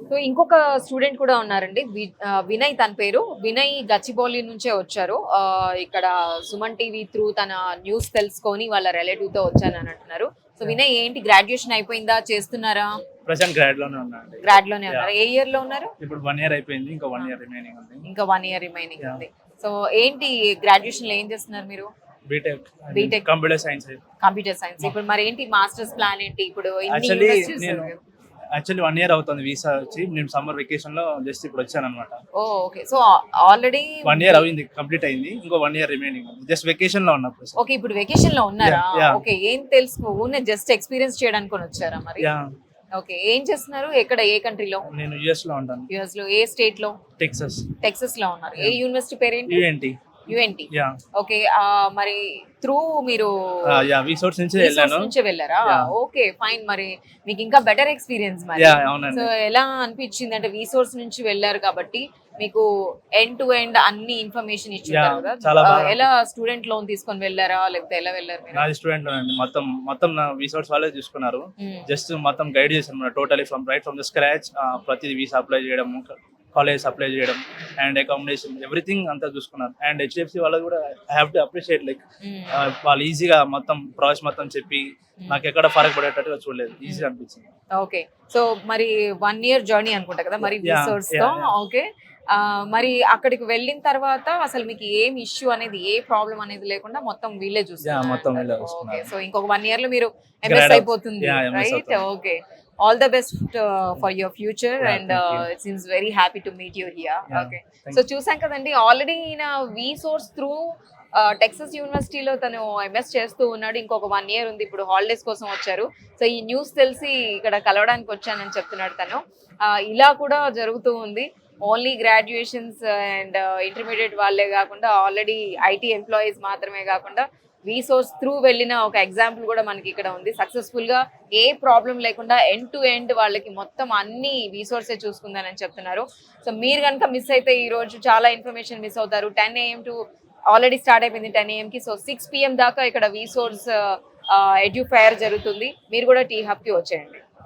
So ఇంకొక student కూడా ఉన్నారండి, వినయ్ తన పేరు. వినయ్ గచ్చిబౌలి నుంచే వచ్చారు. ఇక్కడ సుమన్ టీవీ త్రూ తన న్యూస్ తెలుసుకొని వాళ్ళ రిలేటివ్ తో వచ్చానని అంటున్నారు. సో వినయ్ ఏంటి, గ్రాడ్యుయేషన్ అయిపోయిందా, చేస్తున్నారా? ప్రెసెంట్ గ్రాడ్ లోనే ఉన్నాండి. గ్రాడ్ లోనే ఉన్నారు. ఏ ఇయర్ లో ఉన్నారు? ఇప్పుడు 1 ఇయర్ అయిపోయింది, ఇంకా 1 ఇయర్ రిమైనింగ్ ఉంది. ఇంకా 1 ఇయర్ రిమైనింగ్ ఉంది. సో ఏంటి గ్రాడ్యుయేషన్ లో ఏం చేస్తున్నారు మీరు? BTech computer science. Computer science. ఇప్పుడు మరి ఏంటి మాస్టర్స్ ప్లాన్ ఏంటి ఇప్పుడు? యాక్చువల్లీ 1 ఇయర్ అవుతుంది వీసా వచ్చి. నేను సమ్మర్ వెకేషన్ లో జస్ట్ ఇప్పుడు వచ్చాను అనమాట. ఓకే. సో ఆల్రెడీ 1 ఇయర్ అయింది, కంప్లీట్ అయింది, ఇంకో 1 ఇయర్ రిమైనింగ్. జస్ట్ వెకేషన్ లో ఉన్నప్పుడు. ఓకే, ఇప్పుడు వెకేషన్ లో ఉన్నారా? ఓకే, ఏం తెలుసు, జస్ట్ ఎక్స్పీరియన్స్ చేయడానికి వచ్చారా మరి? ఓకే, ఏం చేస్తున్నారు? ఎక్కడ, ఏ కంట్రీలో? నేను యుఎస్ లో ఉంటాను. యుఎస్ లో ఏ స్టేట్ లో? టెక్సస్ లో ఉన్నారు. ఏ యూనివర్సిటీ పేరేంటి? యుఎన్టి. ఓకే, మరి త్రూ మీరు రిసార్ట్స్ నుంచి వెళ్ళారా? Okay, fine. మరి మీకు ఇంకా బెటర్ ఎక్స్పీరియన్స్ మరి. సో ఎలా అనిపించింది అంటే రిసార్ట్స్ నుంచి వెళ్ళారు కాబట్టి మీకు ఎండ్ టు ఎండ్ అన్ని ఇన్ఫర్మేషన్ ఇచ్చింటారు కదా? ఎలా స్టూడెంట్ లోన్ తీసుకొని వెళ్ళారా లేకపోతే ఎలా వెళ్ళారు మీరు? నాది స్టూడెంట్ లోన్ అండి. మొత్తం నా రిసార్ట్స్ వాళ్ళే చూసుకున్నారు. జస్ట్ మొత్తం గైడ్ చేశారు టోటలీ ఫ్రమ్ ద స్క్రాచ్. ప్రతి వీసా అప్లై చేయడం, కాలేజ్ అప్లై చేయడం, అండ్ అకామిడేషన్, ఎవ్రీథింగ్ అంతా చూసుకున్నారు. అండ్ హెచ్డిఎఫ్సి వాళ్ళు కూడా I have to appreciate, like వాళ్ళు ఈజీగా మొత్తం ప్రాసెస్ మొత్తం చెప్పి నాకు ఎక్కడ ఫరక్ పడేటట్టుగా చూడలేదు, ఈజీగా అనిపించింది. ఓకే, సో మరి 1 ఇయర్ జర్నీ అనుకుంటా కదా మరి రిసార్ట్స్ తో. ఓకే, మరి అక్కడికి వెళ్ళిన తర్వాత అసలు మీకు ఏం ఇష్యూ అనేది, ఏ ప్రాబ్లం అనేది లేకుండా మొత్తం వీళ్ళే చూస్తారు. సో ఇంకొక 1 ఇయర్ లో మీరు ఎంఎస్ అయిపోతుంది, right? Okay, all the best for your future, and it seems very happy to meet you here. Okay, so చూసాం కదండి, ఆల్రెడీ నా వీసోర్స్ త్రూ టెక్సస్ యూనివర్సిటీలో తను ఎంఎస్ చేస్తూ ఉన్నాడు. ఇంకొక 1 ఇయర్ ఉంది. ఇప్పుడు హాలిడేస్ కోసం వచ్చారు. సో ఈ న్యూస్ తెలిసి ఇక్కడ కలవడానికి వచ్చానని చెప్తున్నాడు తను. ఇలా కూడా జరుగుతూ ఉంది. ఓన్లీ గ్రాడ్యుయేషన్స్ అండ్ ఇంటర్మీడియట్ వాళ్ళే కాకుండా ఆల్రెడీ ఐటీ ఎంప్లాయీస్ మాత్రమే కాకుండా రీసోర్స్ త్రూ వెళ్ళిన ఒక ఎగ్జాంపుల్ కూడా మనకి ఇక్కడ ఉంది. సక్సెస్ఫుల్ గా ఏ ప్రాబ్లం లేకుండా ఎండ్ టు ఎండ్ వాళ్ళకి మొత్తం అన్ని రీసోర్సే చూసుకుందని చెప్తున్నారు. సో మీరు కనుక మిస్ అయితే ఈ రోజు చాలా ఇన్ఫర్మేషన్ మిస్ అవుతారు. 10 AM టు ఆల్రెడీ స్టార్ట్ అయిపోయింది 10 AM కి. సో 6 PM దాకా ఇక్కడ రీసోర్స్ ఎడ్యూ ఫెయిర్ జరుగుతుంది. మీరు కూడా టీ హబ్ కి వచ్చేయండి.